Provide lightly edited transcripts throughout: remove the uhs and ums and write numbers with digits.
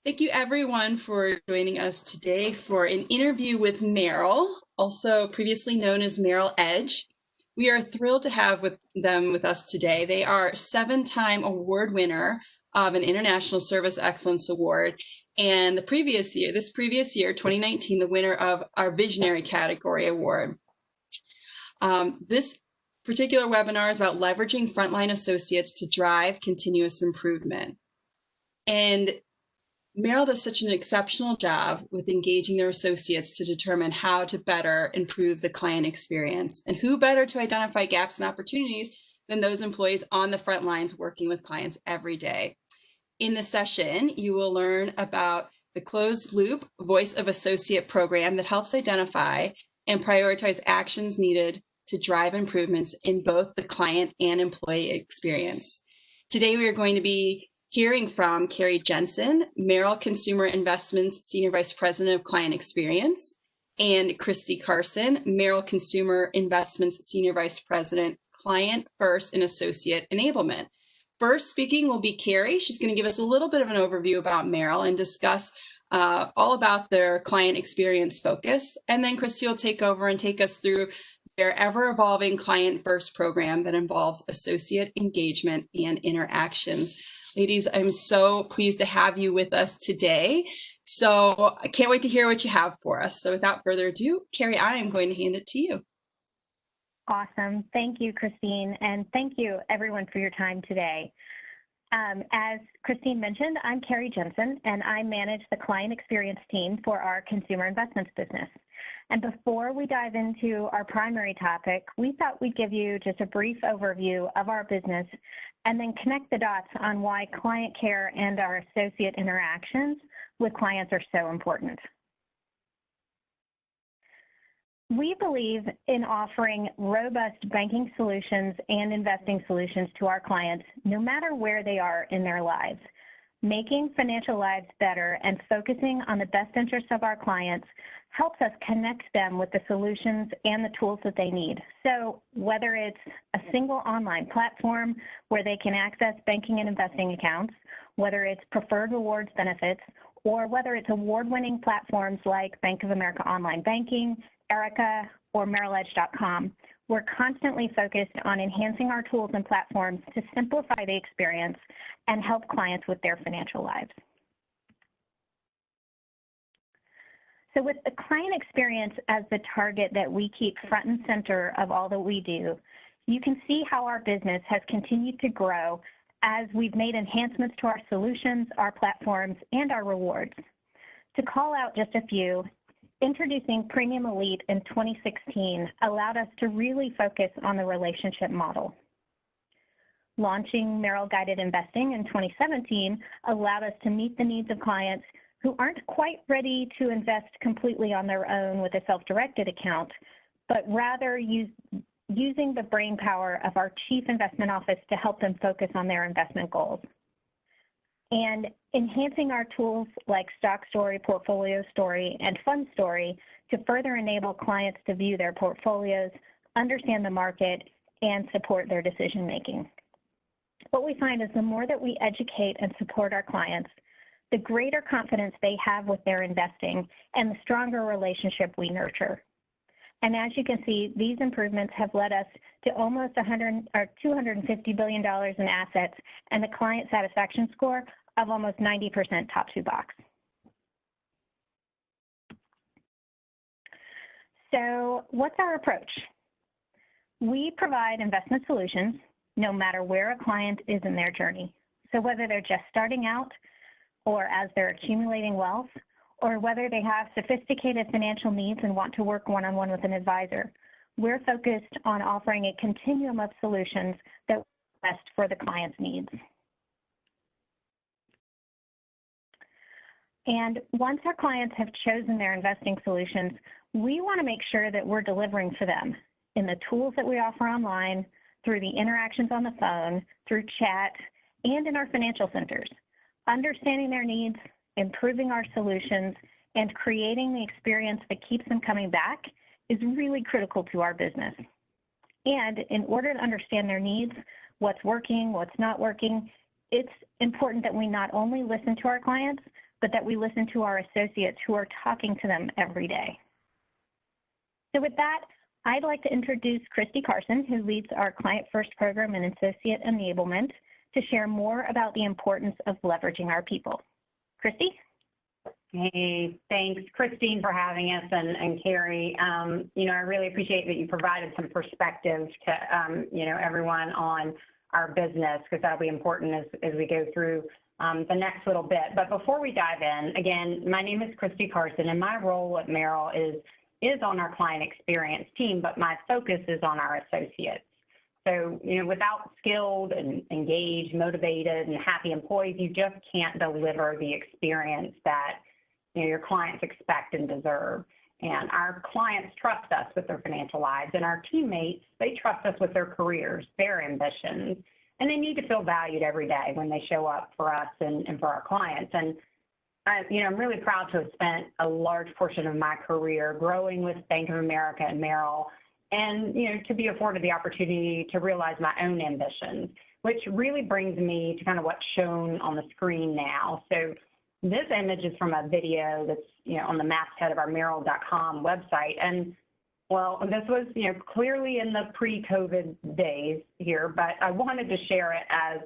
Thank you everyone for joining us today for an interview with Merrill, also previously known as Merrill Edge. We are thrilled to have them with us today. They are 7-time award winner of an International Service Excellence Award, and this previous year, 2019, the winner of our Visionary Category Award. This particular webinar is about leveraging frontline associates to drive continuous improvement. And Merrill does such an exceptional job with engaging their associates to determine how to better improve the client experience. And who better to identify gaps and opportunities than those employees on the front lines working with clients every day. In this session, you will learn about the closed loop Voice of Associate program that helps identify and prioritize actions needed to drive improvements in both the client and employee experience. Today, we are going to be hearing from Carrie Jensen, Merrill Consumer Investments Senior Vice President of Client Experience, and Christy Carson, Merrill Consumer Investments Senior Vice President, Client First and Associate Enablement. First speaking will be Carrie. She's going to give us a little bit of an overview about Merrill and discuss all about their client experience focus. And then Christy will take over and take us through their ever-evolving Client First program that involves associate engagement and interactions. Ladies, I'm so pleased to have you with us today. So I can't wait to hear what you have for us. So without further ado, Carrie, I am going to hand it to you. Awesome. Thank you, Christine. And thank you, everyone, for your time today. As Christine mentioned, I'm Carrie Jensen, and I manage the client experience team for our consumer investments business. And before we dive into our primary topic, we thought we'd give you just a brief overview of our business and then connect the dots on why client care and our associate interactions with clients are so important. We believe in offering robust banking solutions and investing solutions to our clients, no matter where they are in their lives. Making financial lives better and focusing on the best interests of our clients helps us connect them with the solutions and the tools that they need. So whether it's a single online platform where they can access banking and investing accounts, whether it's preferred rewards benefits, or whether it's award-winning platforms like Bank of America Online Banking, Erica, or MerrillEdge.com, we're constantly focused on enhancing our tools and platforms to simplify the experience and help clients with their financial lives. So with the client experience as the target that we keep front and center of all that we do, you can see how our business has continued to grow as we've made enhancements to our solutions, our platforms, and our rewards. To call out just a few, introducing Premium Elite in 2016 allowed us to really focus on the relationship model. Launching Merrill Guided Investing in 2017 allowed us to meet the needs of clients who aren't quite ready to invest completely on their own with a self-directed account, but rather using the brain power of our Chief Investment Office to help them focus on their investment goals. And enhancing our tools like Stock Story, Portfolio Story, and Fund Story to further enable clients to view their portfolios, understand the market, and support their decision-making. What we find is the more that we educate and support our clients, the greater confidence they have with their investing and the stronger relationship we nurture. And as you can see, these improvements have led us to almost $250 billion in assets and a client satisfaction score of almost 90% top two box. So what's our approach? We provide investment solutions no matter where a client is in their journey. So whether they're just starting out or as they're accumulating wealth, or whether they have sophisticated financial needs and want to work one-on-one with an advisor, we're focused on offering a continuum of solutions that are best for the client's needs. And once our clients have chosen their investing solutions, we want to make sure that we're delivering for them in the tools that we offer online, through the interactions on the phone, through chat, and in our financial centers. Understanding their needs, improving our solutions, and creating the experience that keeps them coming back is really critical to our business. And in order to understand their needs, what's working, what's not working, it's important that we not only listen to our clients, but that we listen to our associates who are talking to them every day. So with that, I'd like to introduce Christy Carson, who leads our Client First program in Associate Enablement, to share more about the importance of leveraging our people. Christy? Hey, thanks, Christine, for having us, and Carrie. You know, I really appreciate that you provided some perspective to, you know, everyone on our business, because that'll be important as we go through the next little bit. But before we dive in, again, my name is Christy Carson, and my role at Merrill is on our client experience team, but my focus is on our associates. So, you know, without skilled and engaged, motivated, and happy employees, you just can't deliver the experience that, you know, your clients expect and deserve. And our clients trust us with their financial lives, and our teammates, they trust us with their careers, their ambitions, and they need to feel valued every day when they show up for us and for our clients. And you know, I'm really proud to have spent a large portion of my career growing with Bank of America and Merrill, and, you know, to be afforded the opportunity to realize my own ambitions, which really brings me to kind of what's shown on the screen now. So this image is from a video that's, you know, on the masthead of our Merrill.com website. And, well, this was, you know, clearly in the pre-COVID days here, but I wanted to share it as,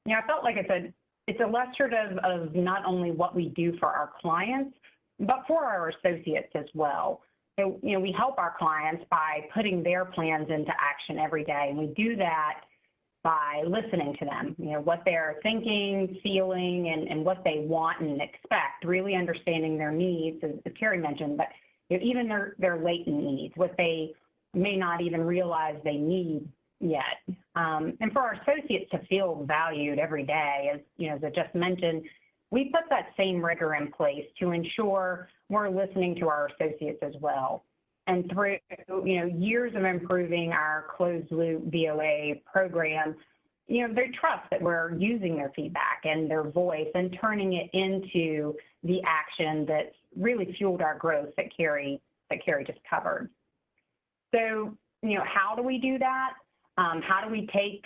you know, I felt like it's illustrative of not only what we do for our clients, but for our associates as well. So, you know, we help our clients by putting their plans into action every day, and we do that by listening to them, you know, what they're thinking, feeling, and what they want and expect, really understanding their needs, as Carrie mentioned, but, you know, even their latent needs, what they may not even realize they need yet. And for our associates to feel valued every day, as, you know, as I just mentioned, we put that same rigor in place to ensure we're listening to our associates as well. And through, you know, years of improving our closed loop VOA program, you know, they trust that we're using their feedback and their voice and turning it into the action that's really fueled our growth that Carrie just covered. So, you know, how do we do that? How do we take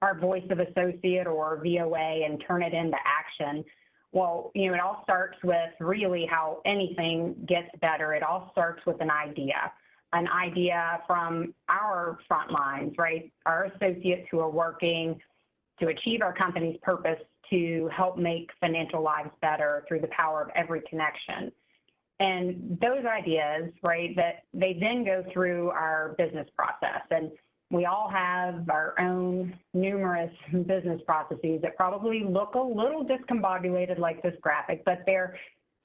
our voice of associate or VOA and turn it into action? Well, you know, it all starts with really how anything gets better. It all starts with an idea from our front lines, right? Our associates who are working to achieve our company's purpose to help make financial lives better through the power of every connection. And those ideas, right, that they then go through our business process. And we all have our own numerous business processes that probably look a little discombobulated like this graphic, but they're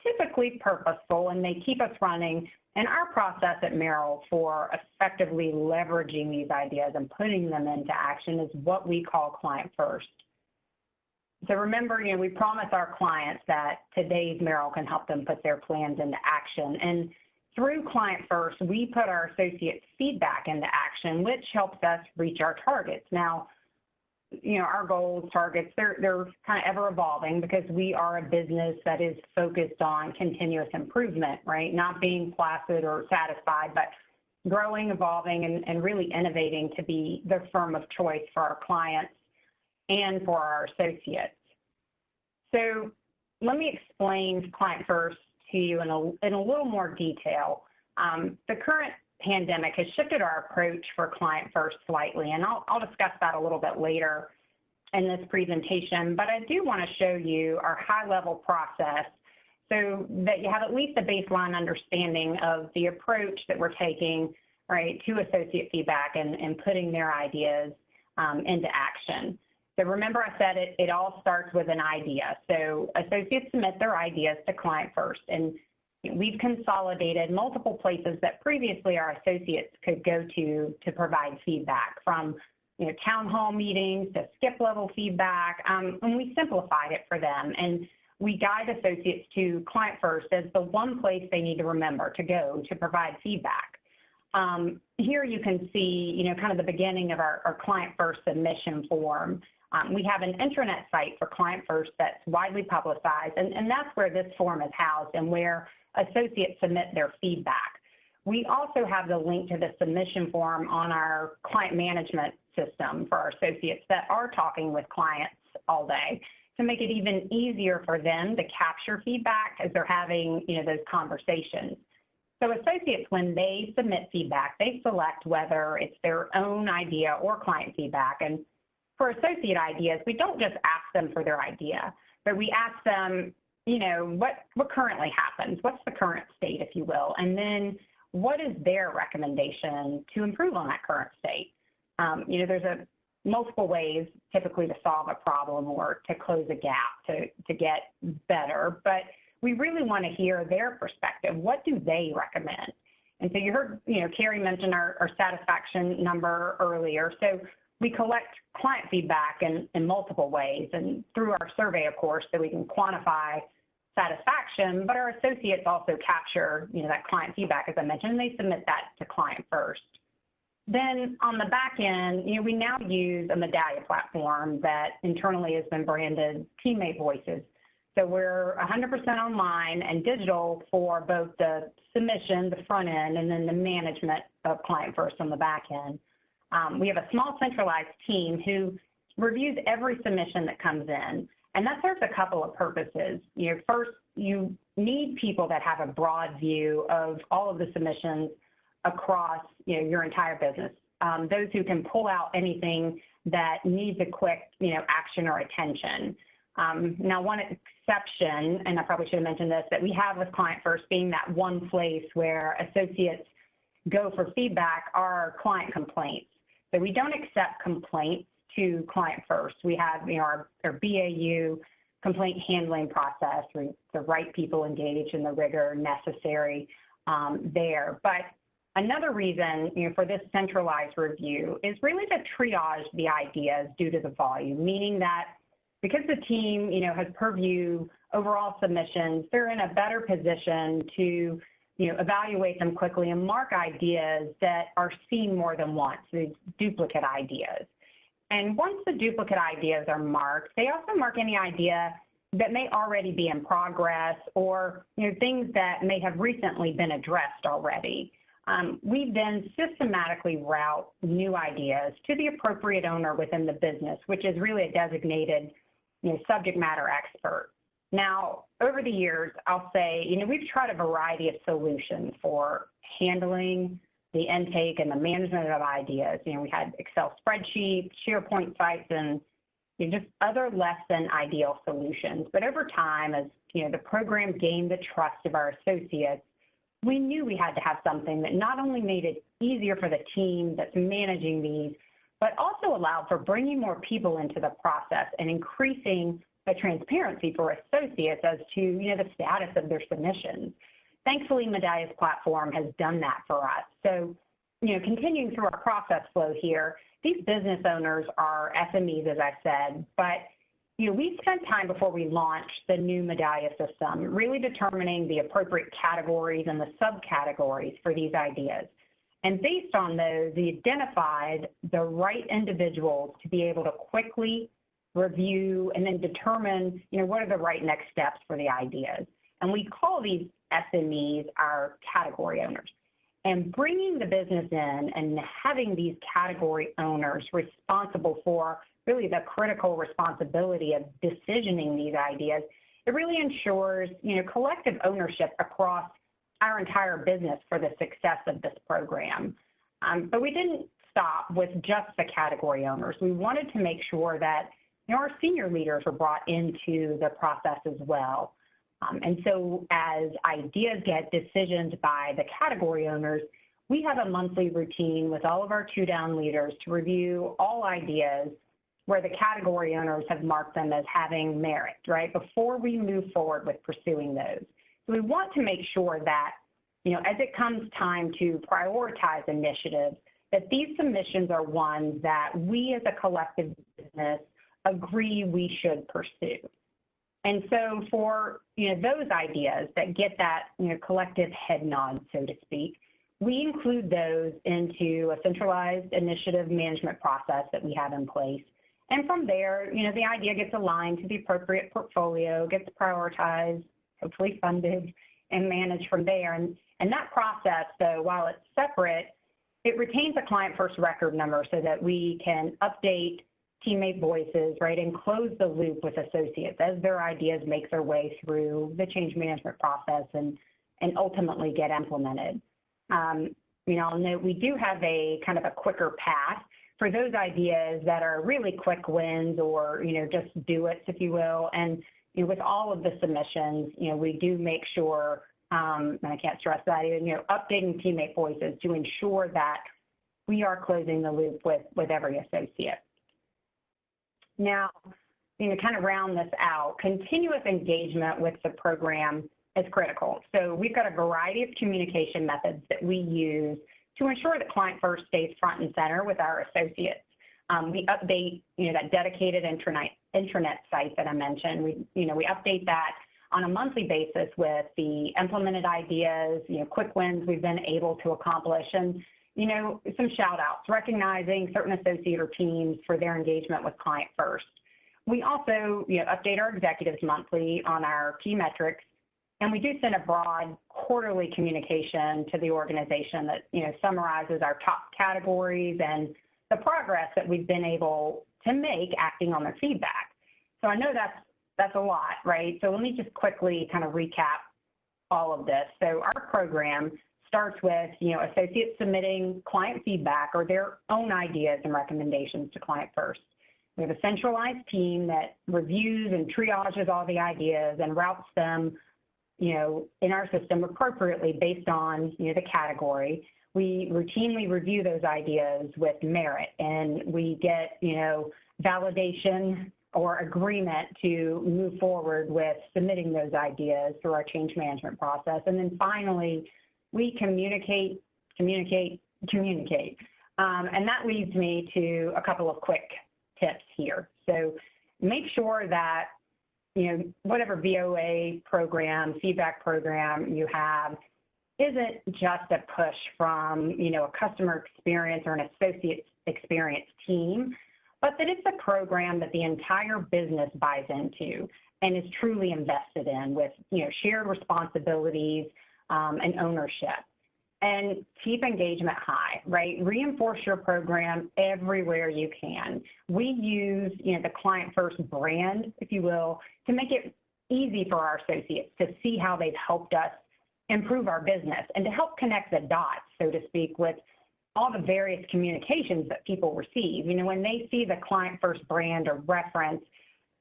typically purposeful and they keep us running. And our process at Merrill for effectively leveraging these ideas and putting them into action is what we call Client First. So remember, you know, we promise our clients that today's Merrill can help them put their plans into action. And through Client First, we put our associates' feedback into action, which helps us reach our targets. Now, you know, our goals, targets, they're kind of ever evolving because we are a business that is focused on continuous improvement, right? Not being placid or satisfied, but growing, evolving, and really innovating to be the firm of choice for our clients and for our associates. So let me explain Client First to you in a little more detail. The current pandemic has shifted our approach for Client First slightly, and I'll discuss that a little bit later in this presentation, but I do want to show you our high-level process so that you have at least a baseline understanding of the approach that we're taking, right, to associate feedback and putting their ideas into action. So remember I said it all starts with an idea. So associates submit their ideas to Client First, and we've consolidated multiple places that previously our associates could go to provide feedback, from, you know, town hall meetings to skip-level feedback, and we simplified it for them. And we guide associates to Client First as the one place they need to remember to go to provide feedback. Here you can see, you know, kind of the beginning of our Client First submission form. We have an intranet site for Client First that's widely publicized, and that's where this form is housed and where associates submit their feedback. We also have the link to the submission form on our client management system for our associates that are talking with clients all day to make it even easier for them to capture feedback as they're having, those conversations. So associates, when they submit feedback, they select whether it's their own idea or client feedback. And for associate ideas, we don't just ask them for their idea, but we ask them, what currently happens? What's the current state, if you will? And then what is their recommendation to improve on that current state? There's multiple ways typically to solve a problem or to close a gap to get better, but we really want to hear their perspective. What do they recommend? And so you heard, Carrie mentioned our satisfaction number earlier. So we collect client feedback in multiple ways and through our survey, of course, so we can quantify satisfaction, but our associates also capture, that client feedback, as I mentioned, and they submit that to client first. Then on the back end, we now use a Medallia platform that internally has been branded Teammate Voices. So we're 100% online and digital for both the submission, the front end, and then the management of client first on the back end. We have a small centralized team who reviews every submission that comes in, and that serves a couple of purposes. First, you need people that have a broad view of all of the submissions across your entire business. Those who can pull out anything that needs a quick action or attention. Now, one exception, and I probably should have mentioned this, that we have with Client First being that one place where associates go for feedback are client complaints. So we don't accept complaints to Client First. We have our BAU complaint handling process, the right people engaged in the rigor necessary there. But another reason for this centralized review is really to triage the ideas due to the volume, meaning that because the team has purview overall submissions, they're in a better position to evaluate them quickly and mark ideas that are seen more than once, the duplicate ideas. And once the duplicate ideas are marked, they also mark any idea that may already be in progress or things that may have recently been addressed already. We then systematically route new ideas to the appropriate owner within the business, which is really a designated subject matter expert. Now, over the years, I'll say, we've tried a variety of solutions for handling the intake and the management of ideas. We had Excel spreadsheets, SharePoint sites, and just other less than ideal solutions. But over time, as the program gained the trust of our associates, we knew we had to have something that not only made it easier for the team that's managing these, but also allowed for bringing more people into the process and increasing the transparency for associates as to the status of their submissions. Thankfully, Medallia's platform has done that for us. So, continuing through our process flow here, these business owners are SMEs, as I said, but we spent time before we launched the new Medallia system really determining the appropriate categories and the subcategories for these ideas. And based on those, we identified the right individuals to be able to quickly review and then determine, what are the right next steps for the ideas. And we call these SMEs our category owners. And bringing the business in and having these category owners responsible for really the critical responsibility of decisioning these ideas, it really ensures, collective ownership across our entire business for the success of this program. But we didn't stop with just the category owners. We wanted to make sure that our senior leaders were brought into the process as well. And so as ideas get decisioned by the category owners, we have a monthly routine with all of our two-down leaders to review all ideas where the category owners have marked them as having merit, right, before we move forward with pursuing those. So we want to make sure that, as it comes time to prioritize initiatives, that these submissions are ones that we as a collective business agree we should pursue. And so for, those ideas that get that, collective head nod, so to speak, we include those into a centralized initiative management process that we have in place. And from there, the idea gets aligned to the appropriate portfolio, gets prioritized, hopefully funded, and managed from there. And that process, though, while it's separate, it retains a client first record number so that we can update teammate voices, right, and close the loop with associates as their ideas make their way through the change management process and ultimately get implemented. I'll note we do have a kind of a quicker path for those ideas that are really quick wins or, just do it, if you will. And with all of the submissions, we do make sure, and I can't stress that, updating teammate voices to ensure that we are closing the loop with every associate. Now, kind of round this out, continuous engagement with the program is critical. So we've got a variety of communication methods that we use to ensure that Client First stays front and center with our associates. We update, that dedicated intranet site that I mentioned. We update that on a monthly basis with the implemented ideas, quick wins we've been able to accomplish, and some shout outs, recognizing certain associate or teams for their engagement with Client First. We also update our executives monthly on our key metrics, and we do send a broad quarterly communication to the organization that summarizes our top categories and the progress that we've been able to make acting on their feedback. So I know that's a lot, right? So let me just quickly kind of recap all of this. So our program starts with, associates submitting client feedback or their own ideas and recommendations to Client First. We have a centralized team that reviews and triages all the ideas and routes them, in our system appropriately based on, the category. We routinely review those ideas with merit, and we get, validation or agreement to move forward with submitting those ideas through our change management process. And then finally, we communicate. And that leads me to a couple of quick tips here. So make sure that, whatever VOA program, feedback program you have isn't just a push from, a customer experience or an associate experience team, but that it's a program that the entire business buys into and is truly invested in with, shared responsibilities and ownership. And keep engagement high, right? Reinforce your program everywhere you can. We use, the Client First brand, if you will, to make it easy for our associates to see how they've helped us improve our business and to help connect the dots, so to speak, with all the various communications that people receive. When they see the Client First brand or reference,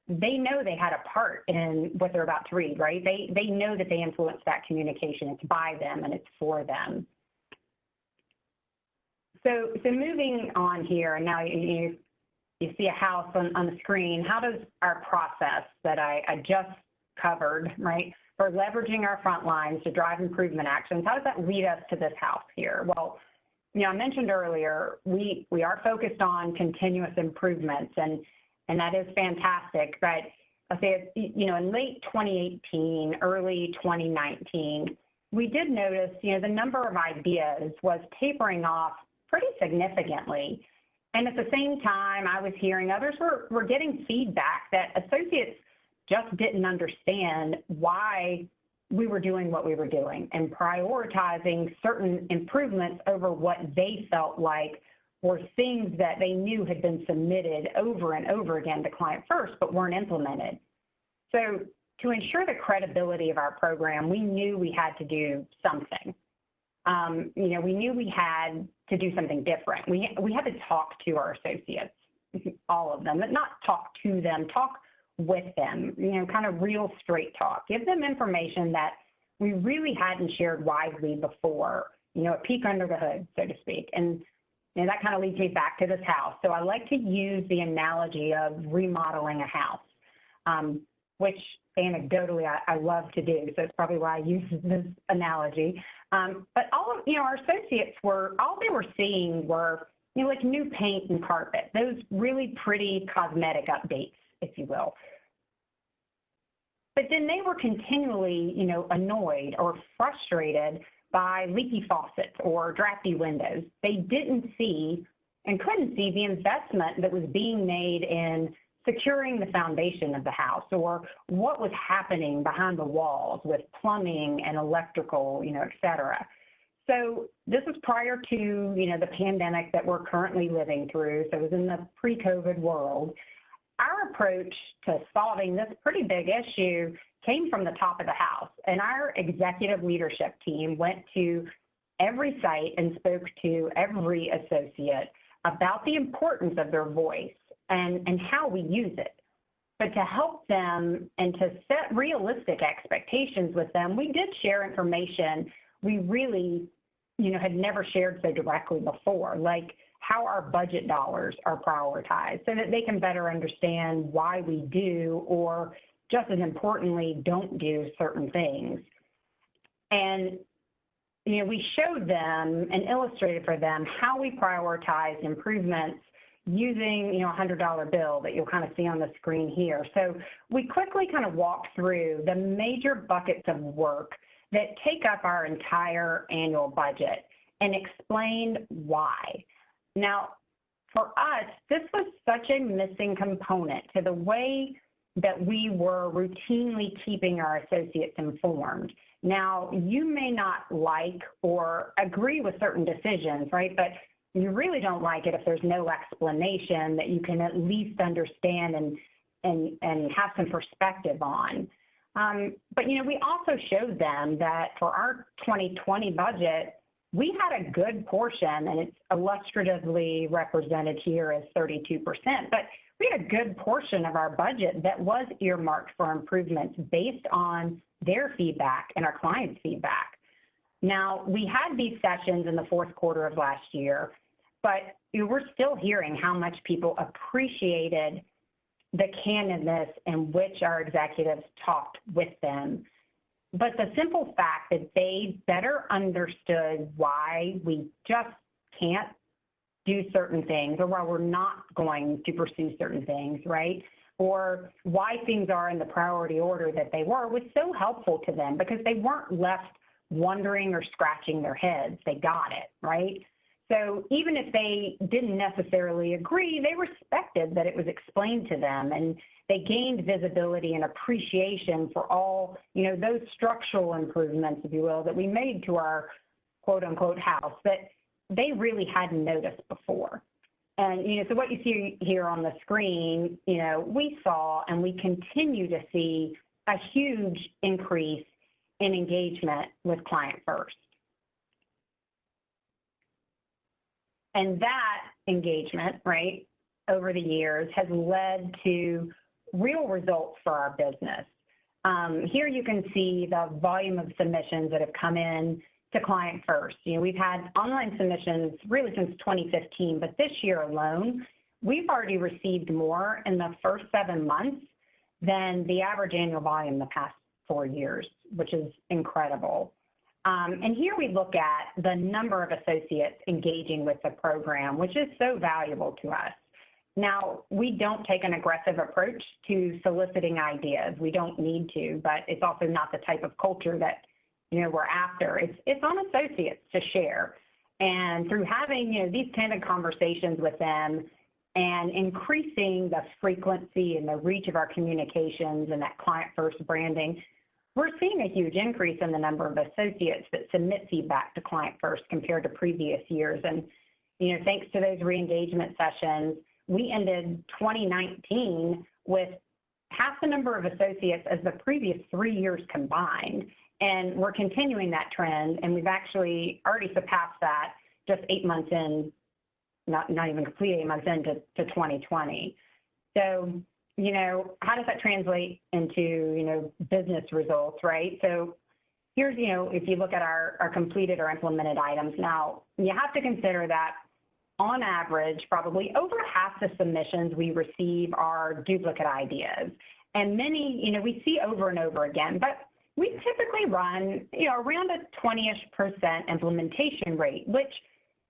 they know they had a part in what they're about to read, right? They know that they influenced that communication. It's by them and it's for them. So moving on here, and now you see a house on the screen. How does our process that I just covered, right, for leveraging our front lines to drive improvement actions, how does that lead us to this house here? Well, I mentioned earlier, we are focused on continuous improvements, and that is fantastic. But I'll say, in late 2018, early 2019, we did notice, the number of ideas was tapering off pretty significantly. And at the same time, I was hearing others were getting feedback that associates just didn't understand why we were doing what we were doing and prioritizing certain improvements over what they felt like were things that they knew had been submitted over and over again to Client First but weren't implemented. So to ensure the credibility of our program, we knew we had to do something. We knew we had to do something different. We had to talk to our associates, all of them, but not talk to them, talk with them, kind of real straight talk. Give them information that we really hadn't shared widely before, a peek under the hood, so to speak. And that kind of leads me back to this house. So I like to use the analogy of remodeling a house, which anecdotally I love to do. So it's probably why I use this analogy. But all of, our associates all they were seeing were, like new paint and carpet, those really pretty cosmetic updates, if you will. But then they were continually, annoyed or frustrated by leaky faucets or drafty windows. They didn't see and couldn't see the investment that was being made in securing the foundation of the house or what was happening behind the walls with plumbing and electrical, et cetera. So this was prior to, the pandemic that we're currently living through. So it was in the pre-COVID world. Our approach to solving this pretty big issue came from the top of the house. And our executive leadership team went to every site and spoke to every associate about the importance of their voice and how we use it. But to help them and to set realistic expectations with them, we did share information we really, had never shared so directly before, like how our budget dollars are prioritized so that they can better understand why we do, or just as importantly, don't do certain things. And, we showed them and illustrated for them how we prioritize improvements using, a $100 bill that you'll kind of see on the screen here. So we quickly kind of walked through the major buckets of work that take up our entire annual budget and explained why. Now, for us, this was such a missing component to the way that we were routinely keeping our associates informed. Now, you may not like or agree with certain decisions, right? But you really don't like it if there's no explanation that you can at least understand and have some perspective on. But, we also showed them that for our 2020 budget, we had a good portion, and it's illustratively represented here as 32%, but we had a good portion of our budget that was earmarked for improvements based on their feedback and our clients' feedback. Now, we had these sessions in the fourth quarter of last year, but we're still hearing how much people appreciated the candidness in which our executives talked with them. But the simple fact that they better understood why we just can't do certain things, or why we're not going to pursue certain things, right? Or why things are in the priority order that they were, was so helpful to them because they weren't left wondering or scratching their heads. They got it, right? So even if they didn't necessarily agree, they respected that it was explained to them, and they gained visibility and appreciation for all, those structural improvements, if you will, that we made to our quote unquote house that they really hadn't noticed before. And, so what you see here on the screen, we saw and we continue to see a huge increase in engagement with Client First. And that engagement, right, over the years has led to real results for our business. Here you can see the volume of submissions that have come in to Client First. We've had online submissions really since 2015, but this year alone, we've already received more in the first 7 months than the average annual volume the past 4 years, which is incredible. And here we look at the number of associates engaging with the program, which is so valuable to us. Now, we don't take an aggressive approach to soliciting ideas. We don't need to, but it's also not the type of culture that, we're after. It's on associates to share. And through having, these candid conversations with them and increasing the frequency and the reach of our communications and that Client First branding, we're seeing a huge increase in the number of associates that submit feedback to Client First compared to previous years. And, thanks to those re-engagement sessions, we ended 2019 with half the number of associates as the previous 3 years combined. And we're continuing that trend, and we've actually already surpassed that just 8 months in, not even complete 8 months into 2020. So, how does that translate into, business results, right? So here's, if you look at our completed or implemented items, now you have to consider that on average, probably over half the submissions we receive are duplicate ideas. And many, we see over and over again, but we typically run, around a 20-ish% implementation rate, which,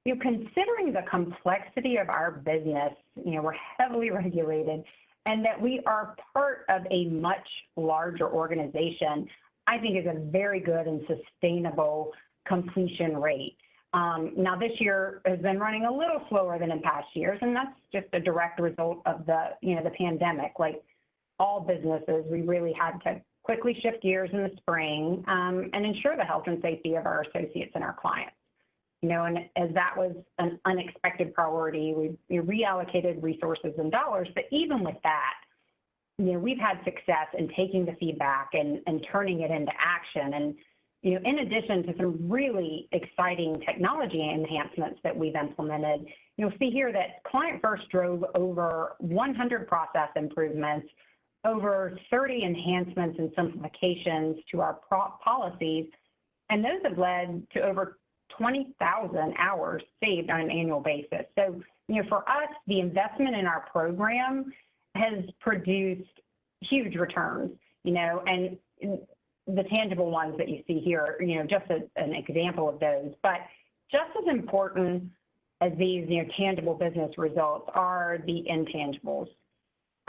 considering the complexity of our business, we're heavily regulated, and that we are part of a much larger organization, I think is a very good and sustainable completion rate. Now, this year has been running a little slower than in past years, and that's just a direct result of the pandemic. Like all businesses, we really had to quickly shift gears in the spring and ensure the health and safety of our associates and our clients. And as that was an unexpected priority, we reallocated resources and dollars. But even with that, we've had success in taking the feedback and turning it into action. And, in addition to some really exciting technology enhancements that we've implemented, you'll see here that Client First drove over 100 process improvements, over 30 enhancements and simplifications to our policies, and those have led to over 20,000 hours saved on an annual basis. So, for us, the investment in our program has produced huge returns, and the tangible ones that you see here, just an example of those. But just as important as these, tangible business results are the intangibles.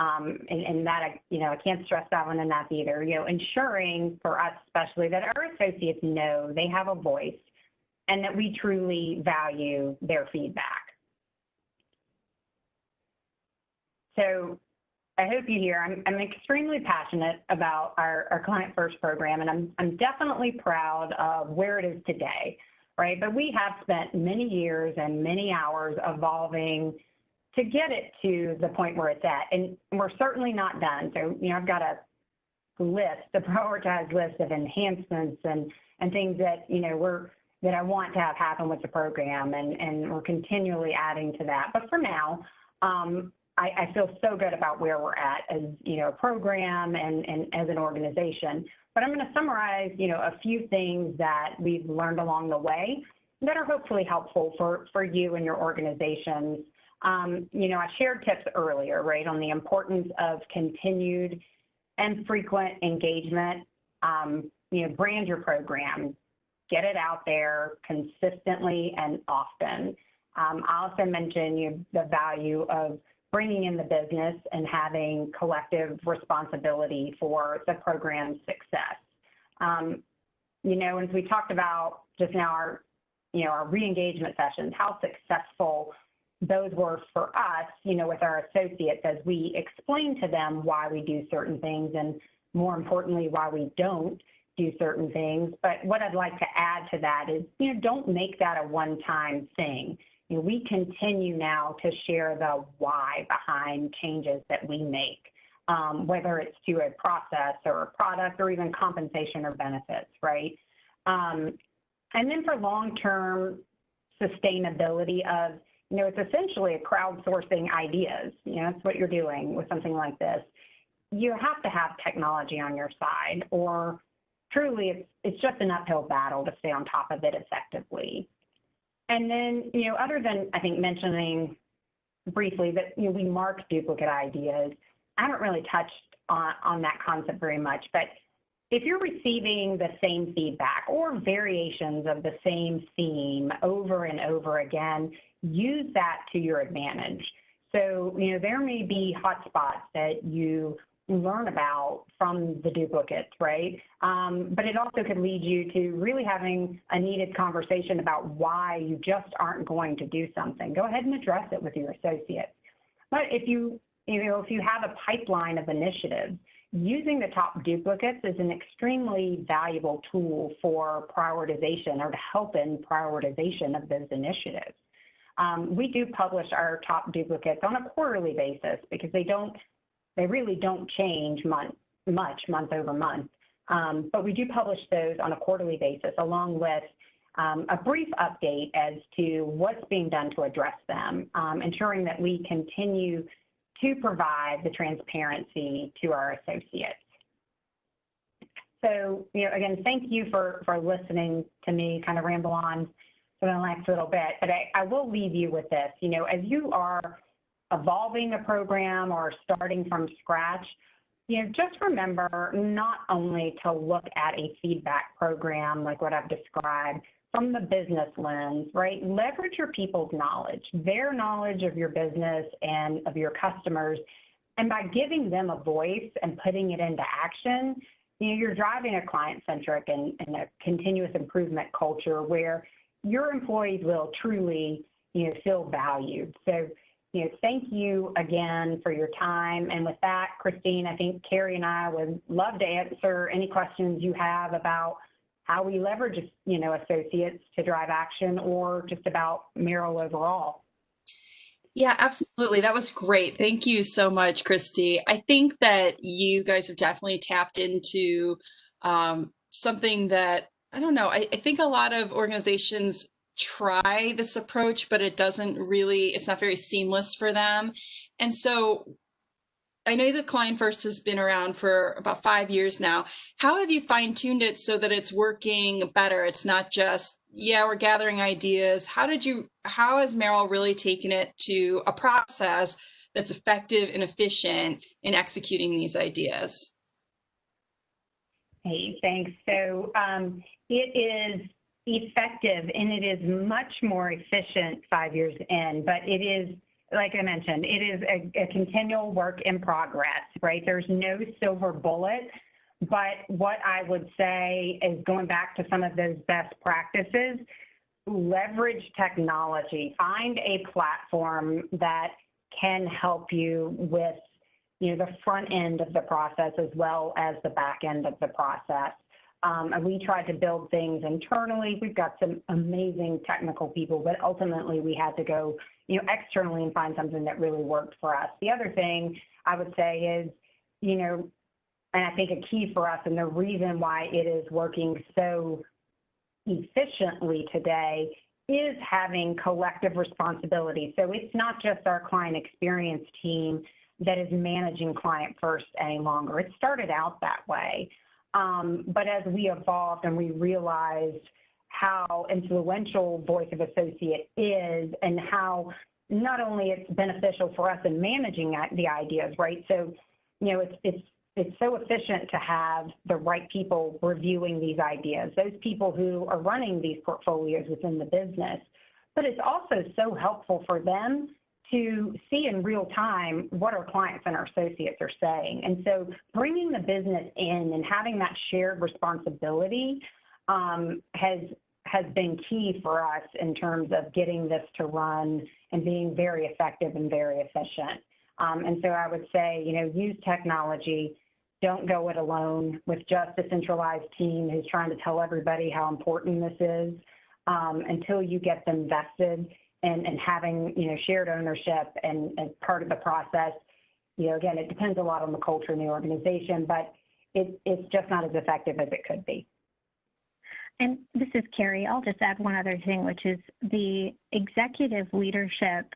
And that, I can't stress that one enough either, ensuring for us especially that our associates know they have a voice and that we truly value their feedback. So I hope you hear, I'm extremely passionate about our Client First program, and I'm definitely proud of where it is today, right? But we have spent many years and many hours evolving to get it to the point where it's at, and we're certainly not done. So, I've got a prioritized list of enhancements and things that, that I want to have happen with the program, and we're continually adding to that. But for now, I feel so good about where we're at as, a program and as an organization. But I'm going to summarize, a few things that we've learned along the way that are hopefully helpful for you and your organizations. I shared tips earlier, right, on the importance of continued and frequent engagement. Brand your program, get it out there consistently and often. I also mentioned the value of bringing in the business and having collective responsibility for the program's success. As we talked about just now, our re-engagement sessions, how successful those were for us, with our associates as we explain to them why we do certain things and, more importantly, why we don't do certain things. But what I'd like to add to that is, don't make that a one-time thing. We continue now to share the why behind changes that we make, whether it's to a process or a product or even compensation or benefits, right? And then for long-term sustainability of, it's essentially a crowdsourcing ideas. That's what you're doing with something like this. You have to have technology on your side, or truly it's just an uphill battle to stay on top of it effectively. And then, other than, I think, mentioning briefly that, we mark duplicate ideas, I haven't really touched on that concept very much, but if you're receiving the same feedback or variations of the same theme over and over again, use that to your advantage. So, there may be hotspots that you learn about from the duplicates, right? But it also could lead you to really having a needed conversation about why you just aren't going to do something. Go ahead and address it with your associates. But if you have a pipeline of initiatives, using the top duplicates is an extremely valuable tool for prioritization or to help in prioritization of those initiatives. We do publish our top duplicates on a quarterly basis because they really don't change much month over month. But we do publish those on a quarterly basis along with a brief update as to what's being done to address them, ensuring that we continue to provide the transparency to our associates. So, again, thank you for listening to me kind of ramble on for the next little bit, but I will leave you with this. As you are evolving a program or starting from scratch, just remember not only to look at a feedback program like what I've described from the business lens, right? Leverage your people's knowledge, their knowledge of your business and of your customers. And by giving them a voice and putting it into action, you're driving a client-centric and a continuous improvement culture where your employees will truly, feel valued. So, thank you again for your time. And with that, Christine, I think Carrie and I would love to answer any questions you have about how we leverage, associates to drive action, or just about Merrill overall. Yeah, absolutely. That was great. Thank you so much, Christy. I think that you guys have definitely tapped into something that, I don't know, I think a lot of organizations try this approach, but it's not very seamless for them. And so I know the Client First has been around for about 5 years now. How have you fine-tuned it so that it's working better? It's not just, yeah, we're gathering ideas. How has Merrill really taken it to a process that's effective and efficient in executing these ideas? Hey, thanks. So it is effective and it is much more efficient 5 years in, but it is, like I mentioned, it is a continual work in progress, right? There's no silver bullet, but what I would say is, going back to some of those best practices, leverage technology. Find a platform that can help you with, the front end of the process as well as the back end of the process. And we tried to build things internally. We've got some amazing technical people, but ultimately we had to go, externally and find something that really worked for us. The other thing I would say is, and I think a key for us, and the reason why it is working so efficiently today, is having collective responsibility. So it's not just our client experience team that is managing Client First any longer. It started out that way. But as we evolved and we realized how influential voice of associate is, and how not only it's beneficial for us in managing the ideas, right? So, it's so efficient to have the right people reviewing these ideas, those people who are running these portfolios within the business. But it's also so helpful for them to see in real time what our clients and our associates are saying. And so bringing the business in and having that shared responsibility has been key for us in terms of getting this to run and being very effective and very efficient. And so I would say, use technology. Don't go it alone with just a centralized team who's trying to tell everybody how important this is, until you get them vested and having, shared ownership and part of the process. Again, it depends a lot on the culture in the organization, but it's just not as effective as it could be. And this is Carrie. I'll just add one other thing, which is the executive leadership,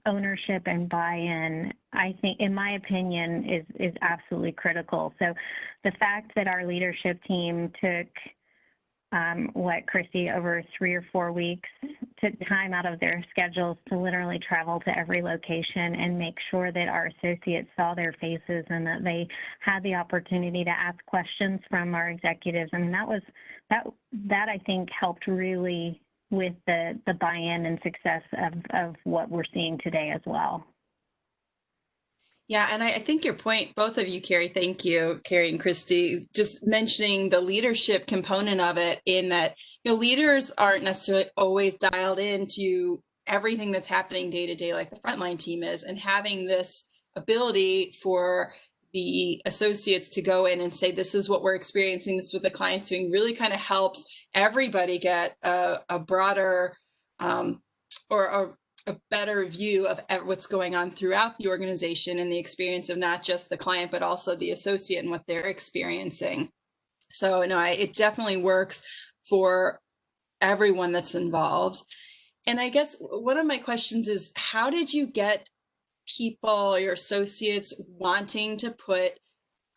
ownership and buy-in, I think, in my opinion, is absolutely critical. So the fact that our leadership team took, Christy, over 3 or 4 weeks, took time out of their schedules to literally travel to every location and make sure that our associates saw their faces and that they had the opportunity to ask questions from our executives. And that I think helped really with the buy-in and success of what we're seeing today as well. Yeah, and I think your point, both of you, Carrie, thank you, Carrie and Christy, just mentioning the leadership component of it, in that, leaders aren't necessarily always dialed into everything that's happening day to day like the frontline team is, and having this ability for the associates to go in and say, this is what we're experiencing, this is what the client's doing, really kind of helps everybody get a broader or a better view of what's going on throughout the organization and the experience of not just the client, but also the associate and what they're experiencing. So no, it definitely works for everyone that's involved. And I guess one of my questions is, how did you get people, your associates, wanting to put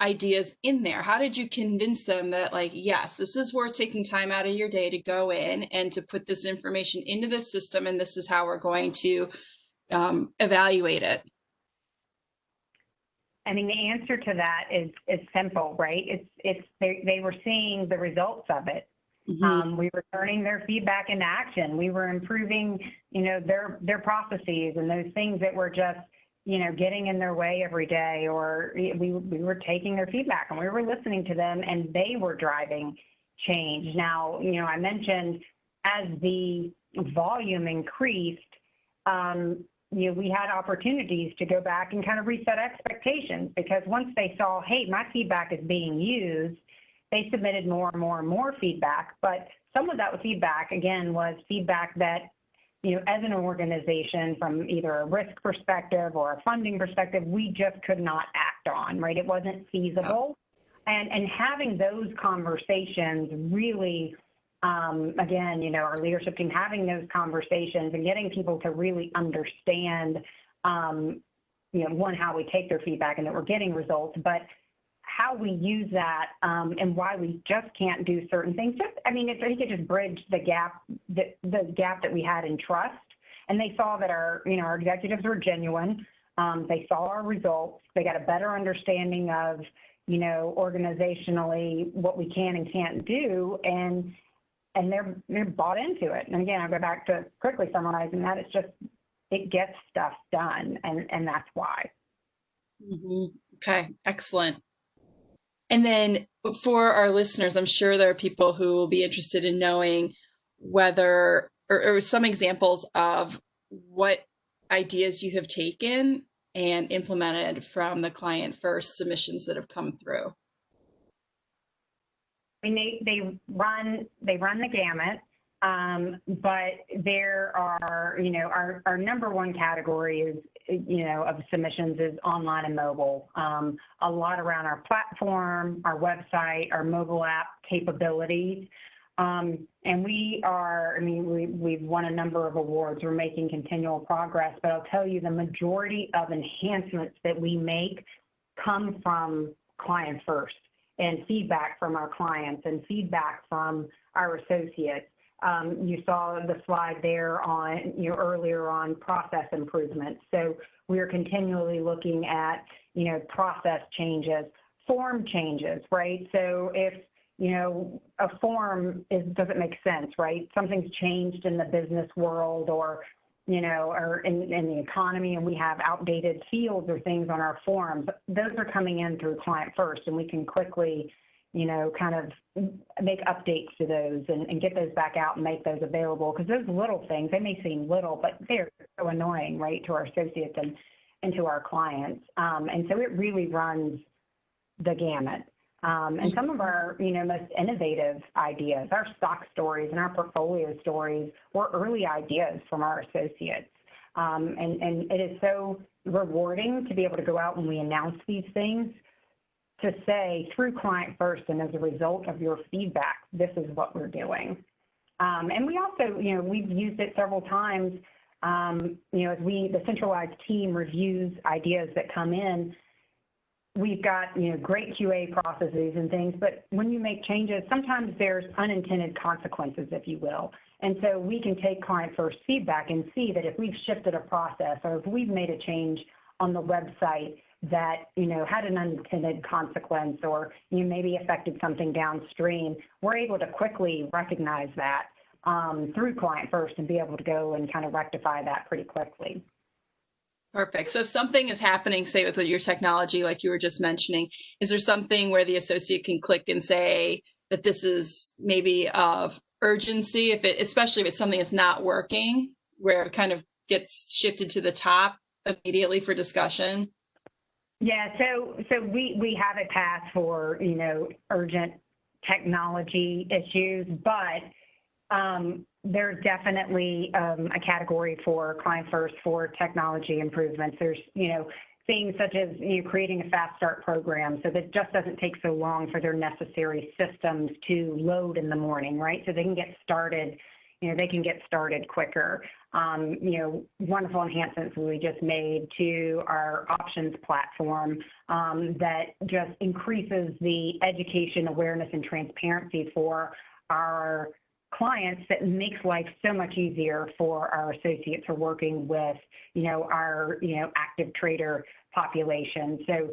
ideas in there? How did you convince them that, like, yes, this is worth taking time out of your day to go in and to put this information into the system, and this is how we're going to evaluate it? I mean, the answer to that is simple, right? They were seeing the results of it. Mm-hmm. We were turning their feedback into action. We were improving, their processes and those things that were just, getting in their way every day, or we were taking their feedback and we were listening to them, and they were driving change. Now, I mentioned as the volume increased, we had opportunities to go back and kind of reset expectations, because once they saw, hey, my feedback is being used, they submitted more and more and more feedback. But some of that feedback, again, was feedback that, as an organization, from either a risk perspective or a funding perspective, we just could not act on, right? It wasn't feasible. And having those conversations really, again, our leadership team having those conversations and getting people to really understand, one, how we take their feedback and that we're getting results, but how we use that and why we just can't do certain things. I think it just bridged the gap that we had in trust. And they saw that our executives were genuine. They saw our results. They got a better understanding of, organizationally what we can and can't do, and they're bought into it. And again, I'll go back to quickly summarizing that. It's just, it gets stuff done, and that's why. Mm-hmm. Okay, excellent. And then for our listeners, I'm sure there are people who will be interested in knowing whether, or some examples of what ideas you have taken and implemented from the client first submissions that have come through. I mean, they run the gamut, but there are, our number one category is, of submissions is online and mobile. A lot around our platform, our website, our mobile app capabilities. And we've won a number of awards. We're making continual progress, but I'll tell you the majority of enhancements that we make come from client first and feedback from our clients and feedback from our associates. You saw the slide there on, earlier on process improvements. So we are continually looking at, process changes, form changes, right? So if, a form doesn't make sense, right? Something's changed in the business world or in the economy, and we have outdated fields or things on our forms. Those are coming in through client first, and we can quickly, kind of make updates to those and get those back out and make those available. Because those little things, they may seem little, but they're so annoying, right, to our associates and to our clients. And so it really runs the gamut. And some of our, most innovative ideas, our stock stories and our portfolio stories were early ideas from our associates. And it is so rewarding to be able to go out when we announce these things to say through client first and as a result of your feedback, this is what we're doing. And we also, we've used it several times, as the centralized team reviews ideas that come in. We've got, great QA processes and things, but when you make changes, sometimes there's unintended consequences, if you will. And so we can take client first feedback and see that if we've shifted a process or if we've made a change on the website that, had an unintended consequence or maybe affected something downstream, we're able to quickly recognize that through client first and be able to go and kind of rectify that pretty quickly. Perfect. So if something is happening, say with your technology, like you were just mentioning, is there something where the associate can click and say that this is maybe of urgency, especially if it's something that's not working, where it kind of gets shifted to the top immediately for discussion? Yeah, so we have a path for, urgent technology issues, but there's definitely a category for client first for technology improvements. There's, things such as creating a fast start program so that it just doesn't take so long for their necessary systems to load in the morning, right? So they can get started, they can get started quicker. Wonderful enhancements we just made to our options platform that just increases the education, awareness, and transparency for our clients that makes life so much easier for our associates who are working with, our, active trader population. So,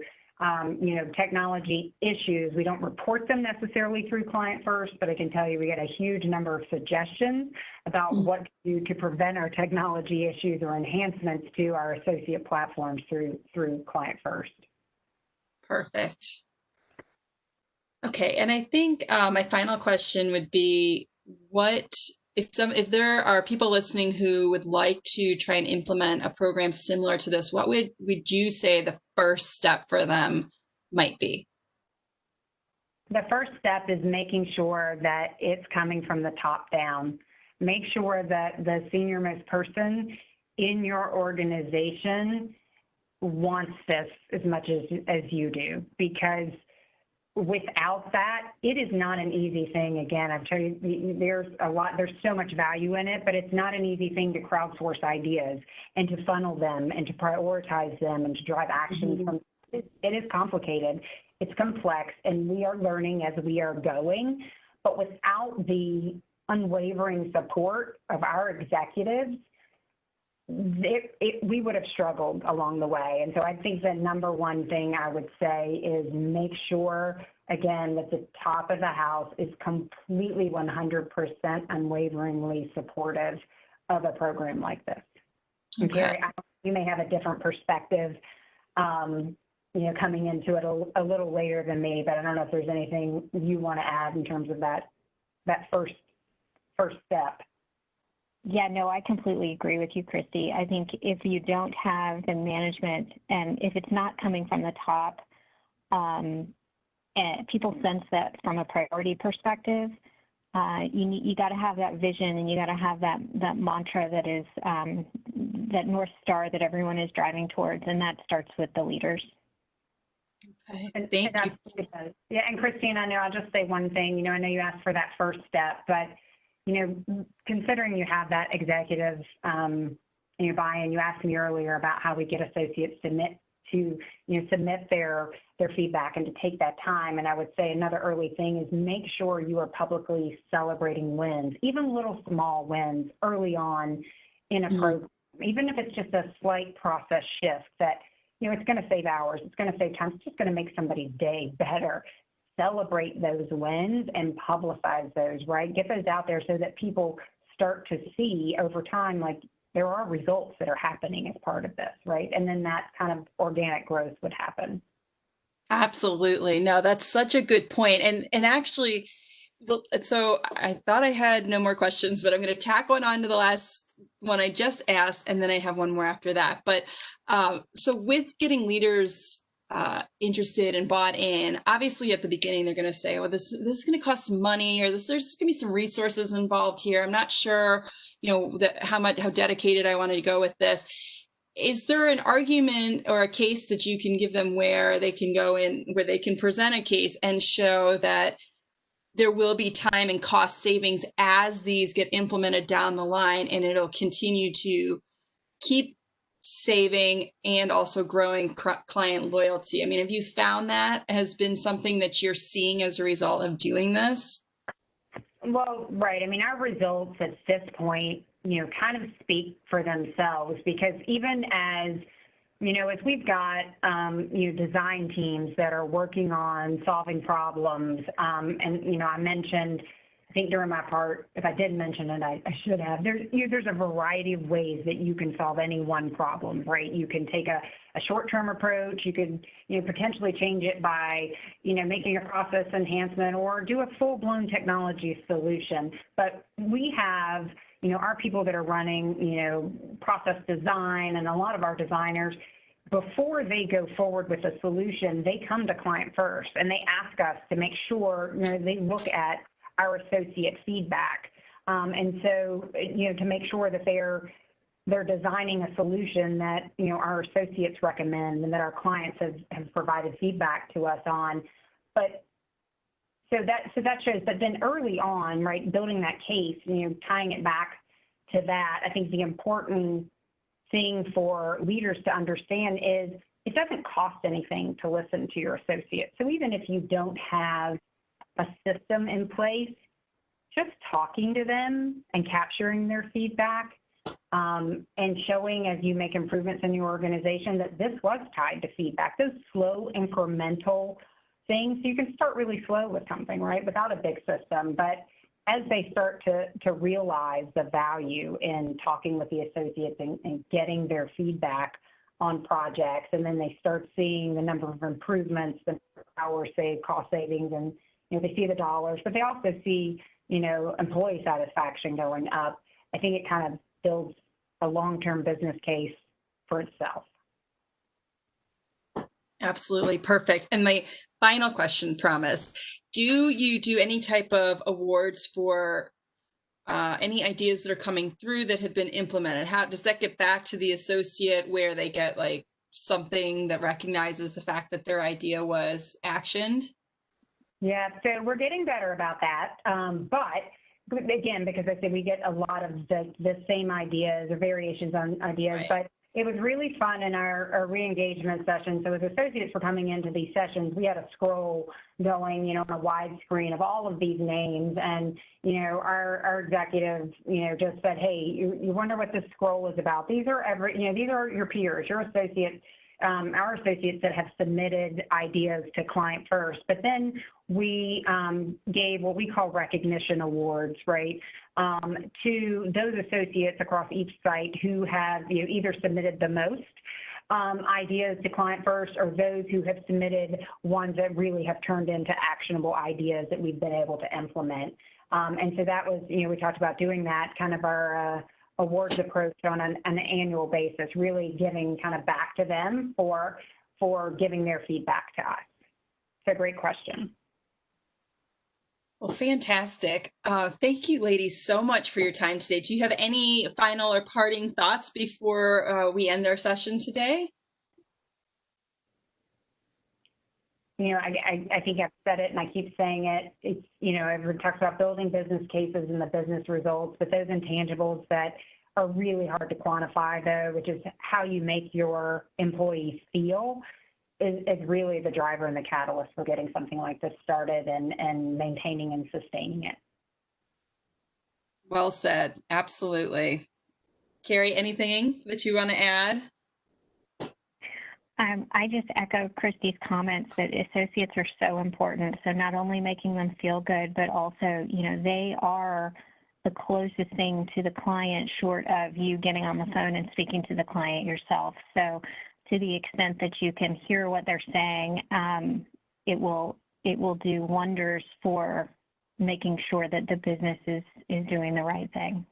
technology issues, we don't report them necessarily through client first, but I can tell you we get a huge number of suggestions about what to do to prevent our technology issues or enhancements to our associate platforms through client first. Perfect. Okay, and I think my final question would be, if there are people listening who would like to try and implement a program similar to this, what would you say the first step for them might be? The first step is making sure that it's coming from the top down. Make sure that the senior-most person in your organization wants this as much as you do, because without that, it is not an easy thing. Again, I've told you, there's so much value in it, but it's not an easy thing to crowdsource ideas and to funnel them and to prioritize them and to drive action. From it is complicated, it's complex, and we are learning as we are going. But without the unwavering support of our executives, we would have struggled along the way. And so I think the number one thing I would say is make sure, again, that the top of the house is completely 100% unwaveringly supportive of a program like this. Okay. And Carrie, you may have a different perspective, coming into it a little later than me, but I don't know if there's anything you want to add in terms of that first step. Yeah, no, I completely agree with you, Christy. I think if you don't have the management, and if it's not coming from the top, and people sense that from a priority perspective, you got to have that vision, and you got to have that mantra that is that North Star that everyone is driving towards, and that starts with the leaders. Okay. Thank you. Yeah, and Christine, I know I'll just say one thing. I know you asked for that first step, but considering you have that executive buy-in, you asked me earlier about how we get associates submit their feedback and to take that time. And I would say another early thing is make sure you are publicly celebrating wins, even little small wins early on in a program, even if it's just a slight process shift that, it's going to save hours, it's going to save time, it's just going to make somebody's day better. Celebrate those wins and publicize those, right? Get those out there so that people start to see over time, like, there are results that are happening as part of this, right? And then that kind of organic growth would happen. Absolutely. No, that's such a good point. And actually, so I thought I had no more questions, but I'm going to tack one on to the last one I just asked, and then I have one more after that. But so with getting leaders interested and bought in, obviously at the beginning they're going to say, "Oh, this is going to cost some money, or there's going to be some resources involved here. I'm not sure, how dedicated I want to go with this." Is there an argument or a case that you can give them where they can go in, where they can present a case and show that there will be time and cost savings as these get implemented down the line, and it'll continue to keep saving and also growing client loyalty? I mean, have you found that has been something that you're seeing as a result of doing this? Well, right. I mean, our results at this point, kind of speak for themselves, because even as we've got, design teams that are working on solving problems, and, I mentioned, I think during my part, if I did mention it, I should have, there's a variety of ways that you can solve any one problem, right? You can take a short-term approach, you could, potentially change it by, making a process enhancement, or do a full-blown technology solution. But we have, our people that are running, process design, and a lot of our designers, before they go forward with a solution, they come to client first, and they ask us to make sure, they look at our associate feedback. And so, to make sure that they're designing a solution that, our associates recommend and that our clients have provided feedback to us on. But so that shows that then early on, right, building that case, tying it back to that, I think the important thing for leaders to understand is it doesn't cost anything to listen to your associates. So even if you don't have a system in place, just talking to them and capturing their feedback, and showing as you make improvements in your organization that this was tied to feedback, those slow incremental things. You can start really slow with something, right, without a big system. But as they start to realize the value in talking with the associates and getting their feedback on projects, and then they start seeing the number of improvements, the hours saved, cost savings, and they see the dollars, but they also see employee satisfaction going up. I think it kind of builds a long-term business case for itself. Absolutely. Perfect. And my final question, promise. Do you do any type of awards for any ideas that are coming through that have been implemented? How does that get back to the associate where they get like something that recognizes the fact that their idea was actioned? Yeah, so we're getting better about that. But again, because I said we get a lot of the same ideas or variations on ideas, Right. but it was really fun in our re-engagement session. So as associates were coming into these sessions, we had a scroll going, on a wide screen of all of these names. And, our executive, just said, hey, you wonder what this scroll is about. These are these are your peers, your associates, our associates that have submitted ideas to Client First. But then we gave what we call recognition awards, right, to those associates across each site who have either submitted the most ideas to Client First, or those who have submitted ones that really have turned into actionable ideas that we've been able to implement. And so that was, we talked about doing that, kind of our awards approach on an annual basis, really giving kind of back to them for giving their feedback to us. So great question. Well, fantastic. Thank you, ladies, so much for your time today. Do you have any final or parting thoughts before we end our session today? I think I've said it and I keep saying it. It's, everyone talks about building business cases and the business results, but those intangibles that are really hard to quantify, though, which is how you make your employees feel, is really the driver and the catalyst for getting something like this started and maintaining and sustaining it. Well said. Absolutely. Carrie, anything that you want to add? I just echo Christy's comments that associates are so important. So not only making them feel good, but also, they are the closest thing to the client short of you getting on the phone and speaking to the client yourself. So to the extent that you can hear what they're saying, it will do wonders for making sure that the business is doing the right thing.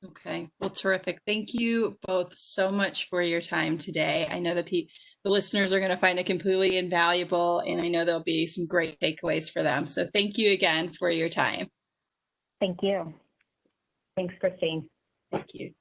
Okay, well, terrific. Thank you both so much for your time today. I know that the listeners are going to find it completely invaluable, and I know there'll be some great takeaways for them. So thank you again for your time. Thank you. Thanks, Christine. Thank you.